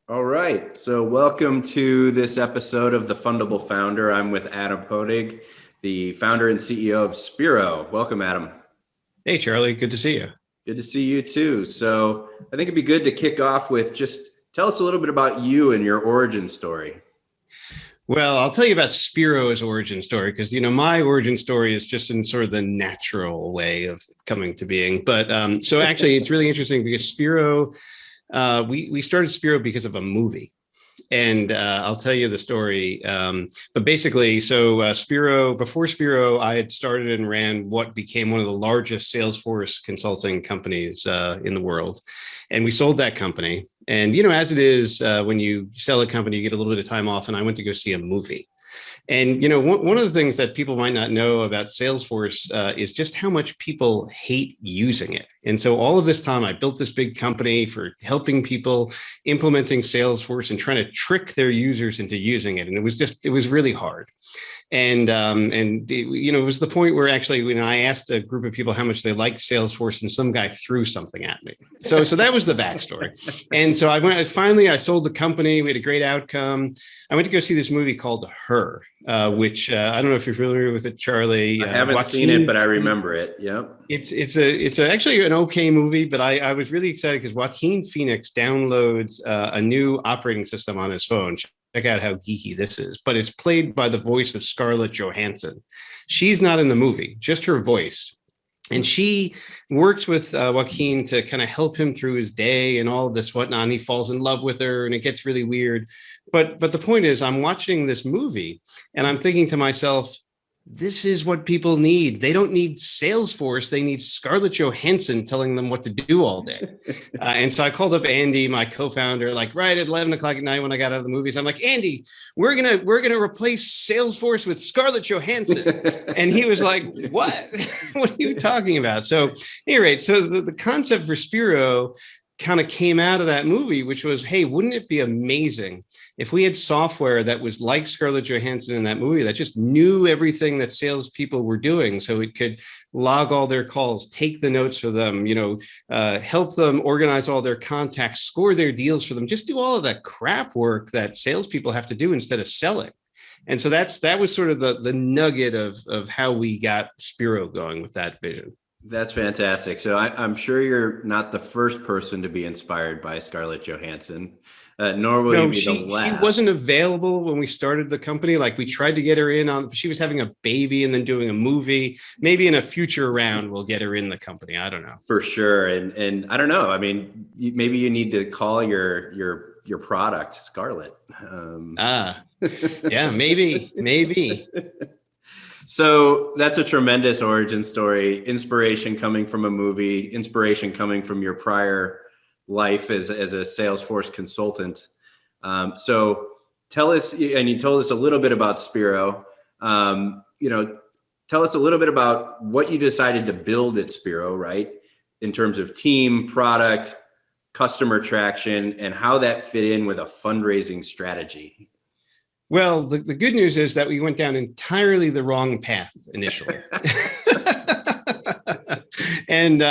All right. So, welcome to this episode of The Fundable Founder. I'm with Adam Honig, the founder and CEO of Spiro. Welcome, Adam. Hey, Charlie, good to see you. Good to see you too. So, I think it'd be good to kick off with just tell us a little bit about you and your origin story. Well, I'll tell you about Spiro's origin story because, my origin story is just in sort of the natural way of coming to being. But so actually, it's really interesting because Spiro, we started Spiro because of a movie. And I'll tell you the story. But basically, so before Spiro, I had started and ran what became one of the largest Salesforce consulting companies in the world. And we sold that company. And, as it is, when you sell a company, you get a little bit of time off. And I went to go see a movie. And, one of the things that people might not know about Salesforce is just how much people hate using it. And so all of this time, I built this big company for helping people implementing Salesforce and trying to trick their users into using it. And it was really hard. And it was the point where actually, when I asked a group of people how much they liked Salesforce, and some guy threw something at me. So that was the backstory. And so I sold the company. We had a great outcome. I went to go see this movie called Her, which I don't know if you're familiar with it, Charlie. I haven't seen it, but I remember it. Yep. It's actually an okay movie, but I was really excited because Joaquin Phoenix downloads a new operating system on his phone. Check out how geeky this is, but it's played by the voice of Scarlett Johansson. She's not in the movie, just her voice. And she works with Joaquin to kind of help him through his day and all of this whatnot. And he falls in love with her and it gets really weird. But the point is, I'm watching this movie and I'm thinking to myself, this is what people need. They don't need Salesforce. They need Scarlett Johansson telling them what to do all day. And so I called up Andy, my co-founder, like right at 11 o'clock at night when I got out of the movies. I'm like, Andy, we're gonna replace Salesforce with Scarlett Johansson. And he was like, what? What are you talking about? So anyway, so the concept for Spiro kind of came out of that movie, which was, hey, wouldn't it be amazing if we had software that was like Scarlett Johansson in that movie that just knew everything that salespeople were doing, so it could log all their calls, take the notes for them, help them organize all their contacts, score their deals for them, just do all of that crap work that salespeople have to do instead of selling. And so that was sort of the nugget of how we got Spiro going with that vision. That's fantastic. So I'm sure you're not the first person to be inspired by Scarlett Johansson, nor will you be the last. She wasn't available when we started the company. Like we tried to get her in on, she was having a baby and then doing a movie. Maybe in a future round, we'll get her in the company. I don't know. For sure. And I don't know. I mean, maybe you need to call your product Scarlett. Yeah, maybe. So that's a tremendous origin story. Inspiration coming from a movie, inspiration coming from your prior life as a Salesforce consultant. So tell us, and you told us a little bit about Spiro. Tell us a little bit about what you decided to build at Spiro, right? In terms of team, product, customer traction, and how that fit in with a fundraising strategy. Well, the good news is that we went down entirely the wrong path initially. And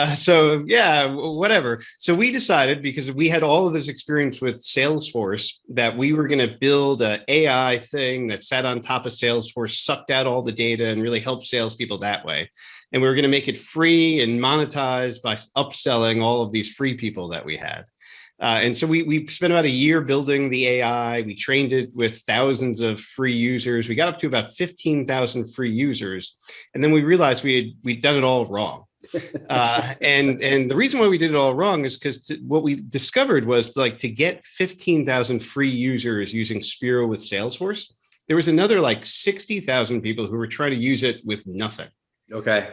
whatever. So we decided, because we had all of this experience with Salesforce, that we were going to build an AI thing that sat on top of Salesforce, sucked out all the data, and really helped salespeople that way. And we were going to make it free and monetize by upselling all of these free people that we had. And so we spent about a year building the AI. We trained it with thousands of free users. We got up to about 15,000 free users. And then we realized we'd done it all wrong. And the reason why we did it all wrong is because what we discovered was, to get 15,000 free users using Spiro with Salesforce, there was another 60,000 people who were trying to use it with nothing. Okay.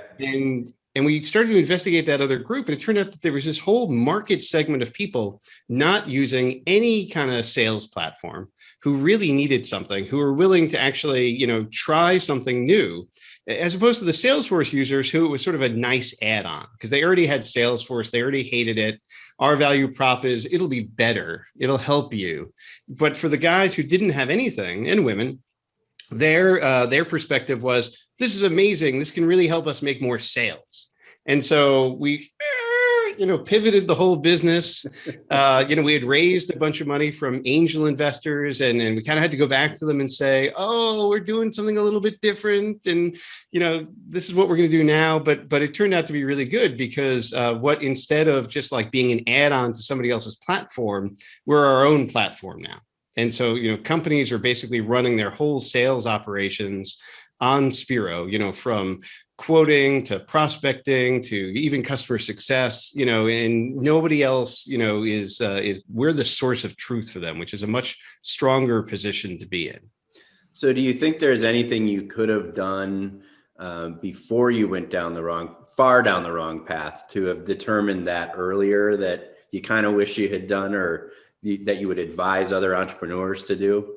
And we started to investigate that other group, and it turned out that there was this whole market segment of people not using any kind of sales platform, who really needed something, who were willing to actually, try something new, as opposed to the Salesforce users who it was sort of a nice add-on because they already had Salesforce, they already hated it. Our value prop is it'll be better, it'll help you. But for the guys who didn't have anything, and women, their perspective was, this is amazing. This can really help us make more sales. And so we pivoted the whole business. We had raised a bunch of money from angel investors, and we kind of had to go back to them and say, oh, we're doing something a little bit different, and this is what we're going to do now. But it turned out to be really good, because instead of just like being an add-on to somebody else's platform, we're our own platform now. And so, companies are basically running their whole sales operations on Spiro, from quoting to prospecting to even customer success, and nobody else, is we're the source of truth for them, which is a much stronger position to be in. So do you think there's anything you could have done before you went far down the wrong path, to have determined that earlier, that you kind of wish you had done, or that you would advise other entrepreneurs to do?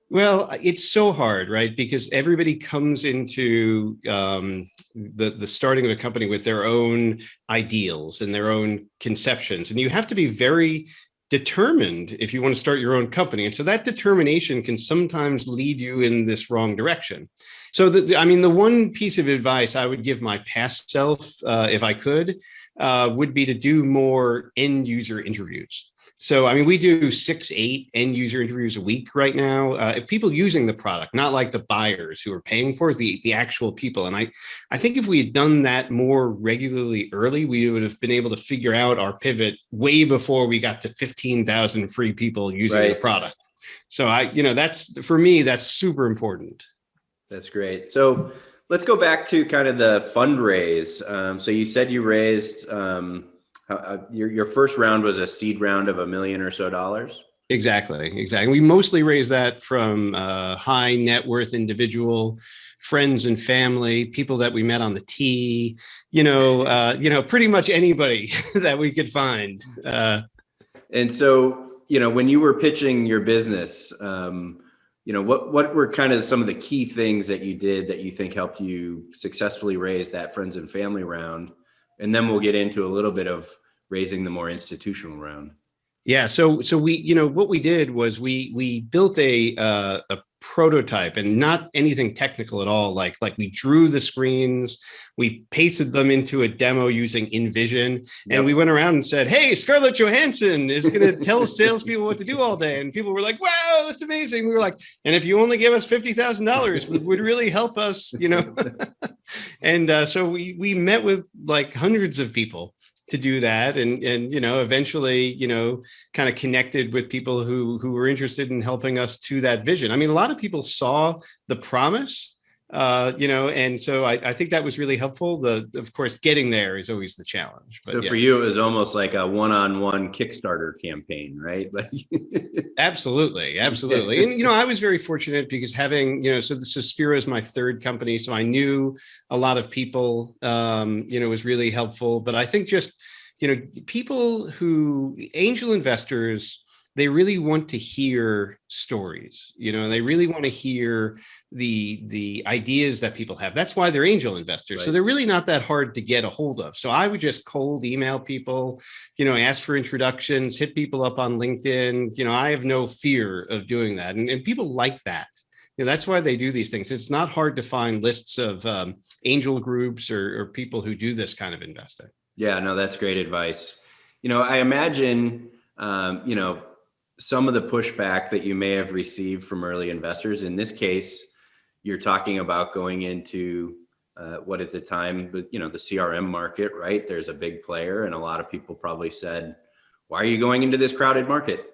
Well, it's so hard, right? Because everybody comes into the starting of a company with their own ideals and their own conceptions. And you have to be very determined if you want to start your own company. And so that determination can sometimes lead you in this wrong direction. So, the one piece of advice I would give my past self, if I could, would be to do more end user interviews. So, we do 6-8 end user interviews a week right now. People using the product, not like the buyers who are paying for it, the actual people. And I think if we had done that more regularly early, we would have been able to figure out our pivot way before we got to 15,000 free people using the product. So for me, that's super important. That's great. So let's go back to kind of the fundraise. So you said you raised, your first round was a seed round of $1 million or so. Exactly. We mostly raised that from high net worth individual friends and family, people that we met on the T, pretty much anybody that we could find. And so, when you were pitching your business, what were kind of some of the key things that you did that you think helped you successfully raise that friends and family round? And then we'll get into a little bit of raising the more institutional round. Yeah. So we, what we did was we built a prototype, and not anything technical at all. Like we drew the screens, we pasted them into a demo using InVision, and we went around and said, hey, Scarlett Johansson is going to tell salespeople what to do all day. And people were like, wow, that's amazing. We were like, and if you only give us $50,000, it would really help us, And so we met with like hundreds of people to do that, and eventually kind of connected with people who were interested in helping us to that vision. A lot of people saw the promise, and so I think that was really helpful. Of course, getting there is always the challenge. But so for you, it was almost like a one-on-one Kickstarter campaign, right? Absolutely. And I was very fortunate because having so Spiro is my third company, so I knew a lot of people. Was really helpful. But I think just people angel investors, they really want to hear stories. They really want to hear the ideas that people have. That's why they're angel investors. Right. So they're really not that hard to get a hold of. So I would just cold email people, ask for introductions, hit people up on LinkedIn. I have no fear of doing that. And people like that. That's why they do these things. It's not hard to find lists of angel groups or people who do this kind of investing. Yeah, no, that's great advice. I imagine, some of the pushback that you may have received from early investors. In this case, you're talking about going into what at the time, the CRM market, right? There's a big player, and a lot of people probably said, why are you going into this crowded market?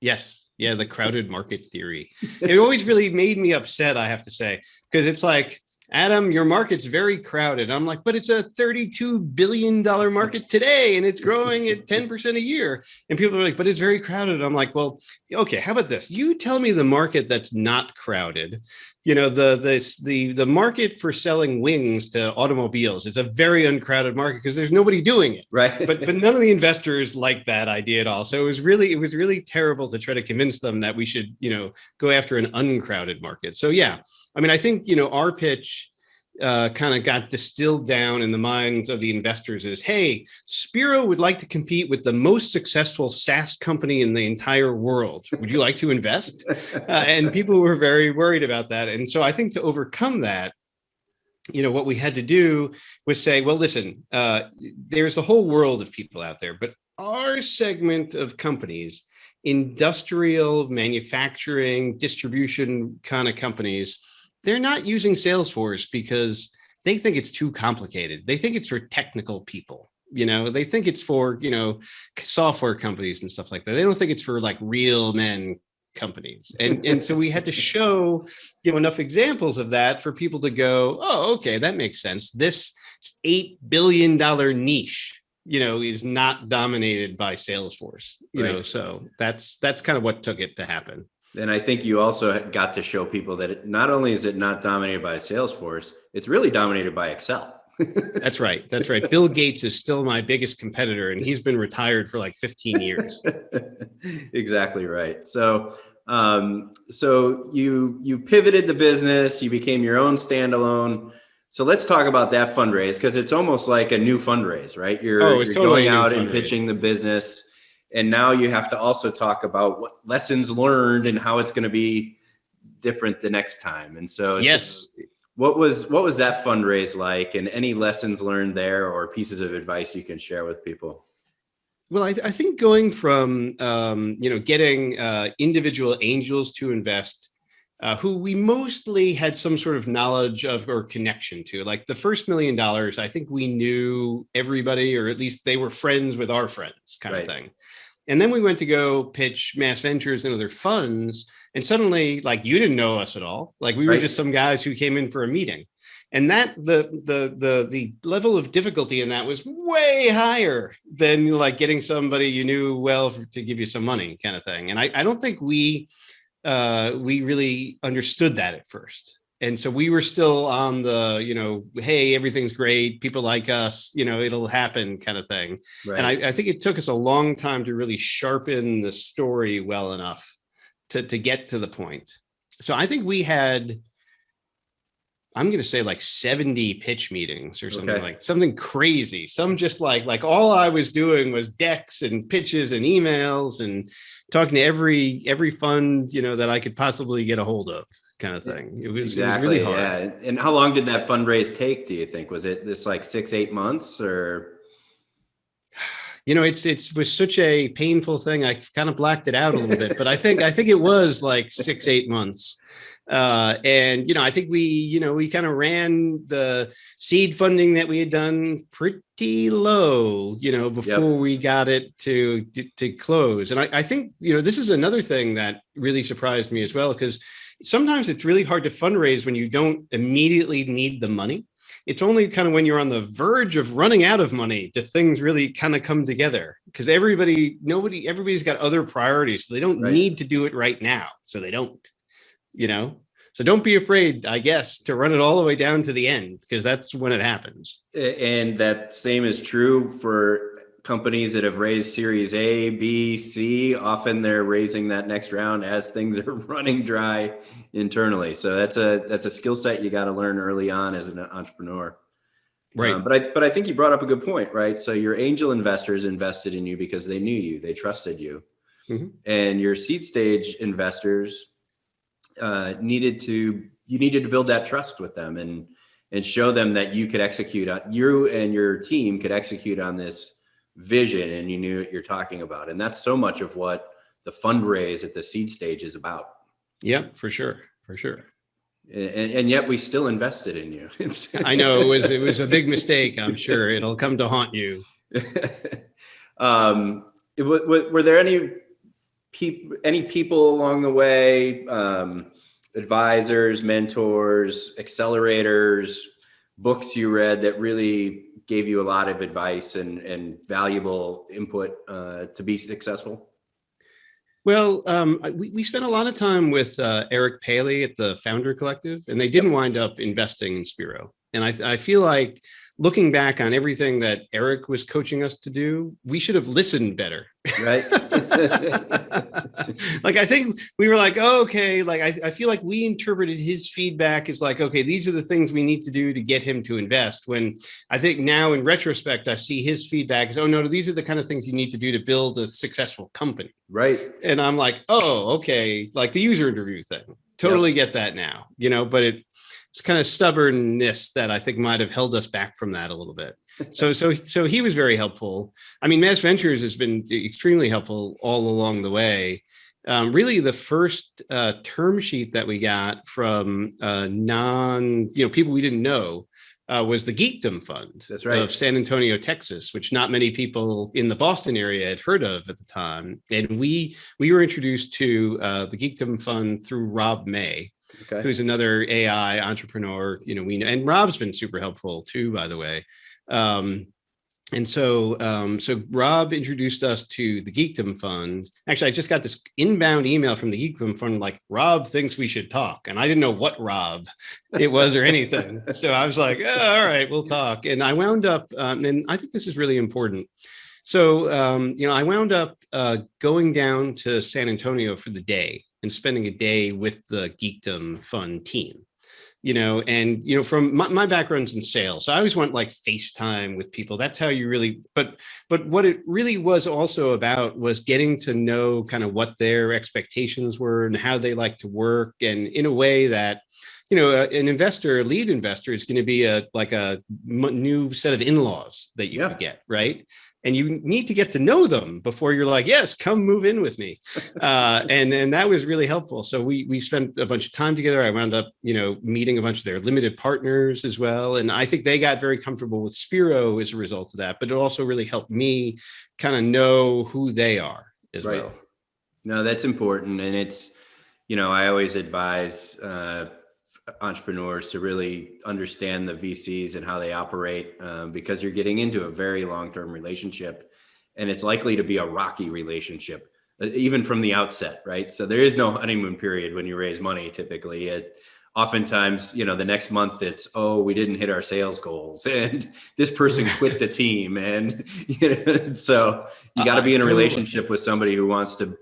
Yes. Yeah, the crowded market theory. It always really made me upset, I have to say, because it's like, Adam, your market's very crowded. I'm like, but it's a $32 billion market today, and it's growing at 10% a year. And people are like, but it's very crowded. I'm like, well, okay, how about this? You tell me the market that's not crowded. The market for selling wings to automobiles, it's a very uncrowded market because there's nobody doing it. Right. But none of the investors like that idea at all. So it was really terrible to try to convince them that we should, go after an uncrowded market. So yeah, I think, our pitch kind of got distilled down in the minds of the investors is, hey, Spiro would like to compete with the most successful SaaS company in the entire world. Would you like to invest? And people were very worried about that. And so I think to overcome that, what we had to do was say, well, listen, there's a whole world of people out there, but our segment of companies, industrial, manufacturing, distribution kind of companies, they're not using Salesforce because they think it's too complicated. They think it's for technical people. They think it's for, software companies and stuff like that. They don't think it's for like real men companies. And so we had to show, enough examples of that for people to go, oh, okay, that makes sense. This $8 billion niche, is not dominated by Salesforce, Right. so that's kind of what took it to happen. And I think you also got to show people that not only is it not dominated by Salesforce, it's really dominated by Excel. That's right. That's right. Bill Gates is still my biggest competitor, and he's been retired for like 15 years. Exactly right. So you pivoted the business, you became your own standalone. So let's talk about that fundraise, because it's almost like a new fundraise, right? You're totally going out and pitching the business, and now you have to also talk about what lessons learned and how it's going to be different the next time. And so yes. What was that fundraise like, and any lessons learned there or pieces of advice you can share with people? Well, I think going from, getting individual angels to invest, who we mostly had some sort of knowledge of or connection to. Like the first $1 million, I think we knew everybody, or at least they were friends with our friends kind of thing. And then we went to go pitch Mass Ventures and other funds. And suddenly, like, you didn't know us at all. Like, we were just some guys who came in for a meeting. And that the level of difficulty in that was way higher than like getting somebody you knew well to give you some money kind of thing. And I don't think we really understood that at first. And so we were still on the, hey, everything's great, people like us, it'll happen kind of thing. Right. And I think it took us a long time to really sharpen the story well enough to get to the point. So I think we had, I'm going to say like 70 pitch meetings or something, like something crazy. Some just like all I was doing was decks and pitches and emails and talking to every fund, that I could possibly get a hold of kind of thing. It was really hard. Yeah. And how long did that fundraise take, do you think? Was it this like 6-8 months or? It was such a painful thing. I kind of blacked it out a little bit, but I think it was like 6-8 months. And I think we kind of ran the seed funding that we had done pretty low, before we got it to close. And I think, this is another thing that really surprised me as well, because sometimes it's really hard to fundraise when you don't immediately need the money. It's only kind of when you're on the verge of running out of money do things really kind of come together, because everybody's got other priorities. So they don't need to do it right now. So they don't, so don't be afraid, I guess, to run it all the way down to the end, because that's when it happens. And that same is true for companies that have raised Series A, B, C. Often they're raising that next round as things are running dry internally. So that's a skill set you got to learn early on as an entrepreneur. Right. But I think you brought up a good point, right? So your angel investors invested in you because they knew you, they trusted you. Mm-hmm. And your seed stage investors needed to build that trust with them and show them that you could execute on, you and your team could execute on this vision, and you knew what you're talking about. And that's so much of what the fundraise at the seed stage is about. Yeah, for sure. And yet we still invested in you. I know it was a big mistake. I'm sure it'll come to haunt you. Were there any people along the way, advisors, mentors, accelerators, books you read that really gave you a lot of advice and valuable input to be successful? Well, we spent a lot of time with Eric Paley at the Founder Collective, and they didn't wind up investing in Spiro. And I feel like, looking back on everything that Eric was coaching us to do, we should have listened better. Right. Like, I think we were like, oh, okay. Like, I feel like we interpreted his feedback as like, okay, these are the things we need to do to get him to invest. When I think now in retrospect, I see his feedback as, oh no, these are the kind of things you need to do to build a successful company. Right. And I'm like, oh, okay. Like the user interview thing. Totally get that now, but kind of stubbornness that I think might have held us back from that a little bit. So he was very helpful. I mean, Mass Ventures has been extremely helpful all along the way. Really, the first term sheet that we got from people we didn't know was the Geekdom Fund. That's right. Of San Antonio, Texas, which not many people in the Boston area had heard of at the time. And we were introduced to the Geekdom Fund through Rob May, who's another AI entrepreneur. We know, and Rob's been super helpful too, by the way. So Rob introduced us to the Geekdom Fund. Actually, I just got this inbound email from the Geekdom Fund, like, Rob thinks we should talk. And I didn't know what Rob it was or anything. So I was like, oh, all right, we'll talk. And I wound up, and I think this is really important. So, I wound up going down to San Antonio for the day and spending a day with the Geekdom Fund team. From my background's in sales, so I always want like FaceTime with people. That's how you really, but what it really was also about was getting to know kind of what their expectations were and how they like to work. And in a way that, an investor, a lead investor, is going to be a new set of in-laws that you could get, right? And you need to get to know them before you're like, yes, come move in with me. And that was really helpful. So we spent a bunch of time together. I wound up, meeting a bunch of their limited partners as well. And I think they got very comfortable with Spiro as a result of that. But it also really helped me kind of know who they are as well. No, that's important. And it's, I always advise entrepreneurs to really understand the VCs and how they operate, because you're getting into a very long-term relationship, and it's likely to be a rocky relationship, even from the outset, right? So there is no honeymoon period when you raise money. Typically, oftentimes, the next month it's, oh, we didn't hit our sales goals, and this person quit the team, and so you got to be in a relationship with somebody who wants to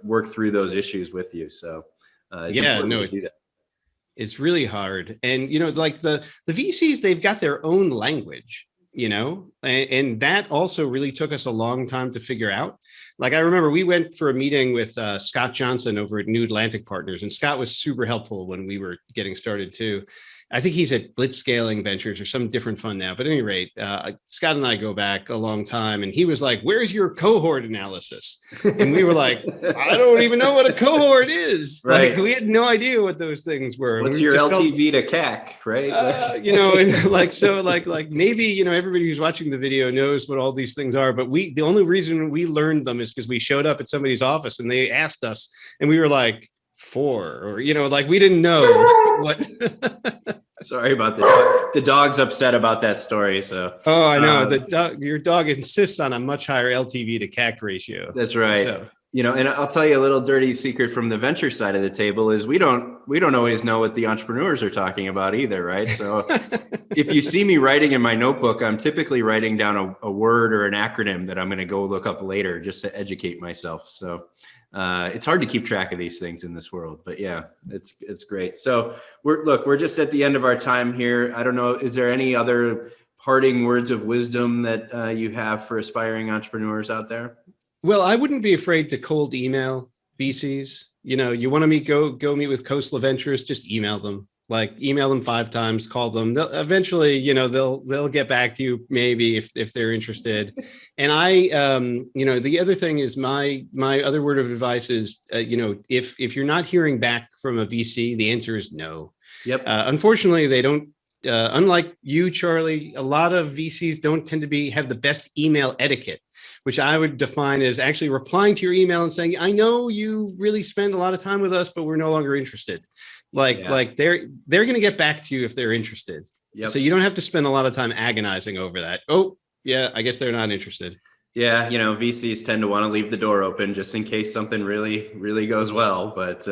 work through those issues with you. So it's important to do that. It's really hard. And, like the VCs, they've got their own language, and that also really took us a long time to figure out. Like, I remember we went for a meeting with Scott Johnson over at New Atlantic Partners, and Scott was super helpful when we were getting started too. I think he's at Blitzscaling Ventures or some different fund now. But at any rate, Scott and I go back a long time, and he was like, "Where's your cohort analysis?" And we were like, "I don't even know what a cohort is." Right. Like, we had no idea what those things were. What's your LTV to CAC, right? And maybe everybody who's watching the video knows what all these things are, but the only reason we learned them is because we showed up at somebody's office and they asked us, and we were like, 4, or we didn't know what. Sorry about the dog's upset about that story. So I know your dog insists on a much higher LTV to CAC ratio. That's right. So. And I'll tell you a little dirty secret from the venture side of the table is we don't always know what the entrepreneurs are talking about either, right? So if you see me writing in my notebook, I'm typically writing down a word or an acronym that I'm going to go look up later just to educate myself. So it's hard to keep track of these things in this world, but yeah, it's great. So we're just at the end of our time here. I don't know, is there any other parting words of wisdom that you have for aspiring entrepreneurs out there? Well, I wouldn't be afraid to cold email VCs. You want to go meet with Coastal Ventures, just email them. Like, email them 5 times, call them. They'll eventually, they'll get back to you, maybe, if they're interested. And the other thing is my other word of advice is, if you're not hearing back from a VC, the answer is no. Yep. Unfortunately, they don't. Unlike you, Charlie, a lot of VCs don't tend to have the best email etiquette, which I would define as actually replying to your email and saying, "I know you really spend a lot of time with us, but we're no longer interested." Like they're going to get back to you if they're interested. Yep. So you don't have to spend a lot of time agonizing over that. Oh, yeah, I guess they're not interested. Yeah, VCs tend to want to leave the door open just in case something really, really goes well. But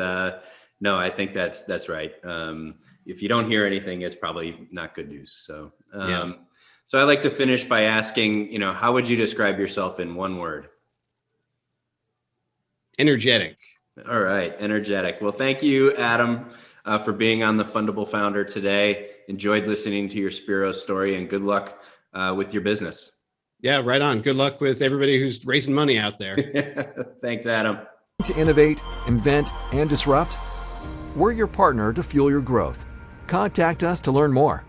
no, I think that's right. If you don't hear anything, it's probably not good news. So, So I like to finish by asking, how would you describe yourself in one word? Energetic. All right, energetic. Well, thank you, Adam, for being on the Fundable Founder today. Enjoyed listening to your Spiro story, and good luck with your business. Yeah, right on. Good luck with everybody who's raising money out there. Thanks, Adam. To innovate, invent, and disrupt? We're your partner to fuel your growth. Contact us to learn more.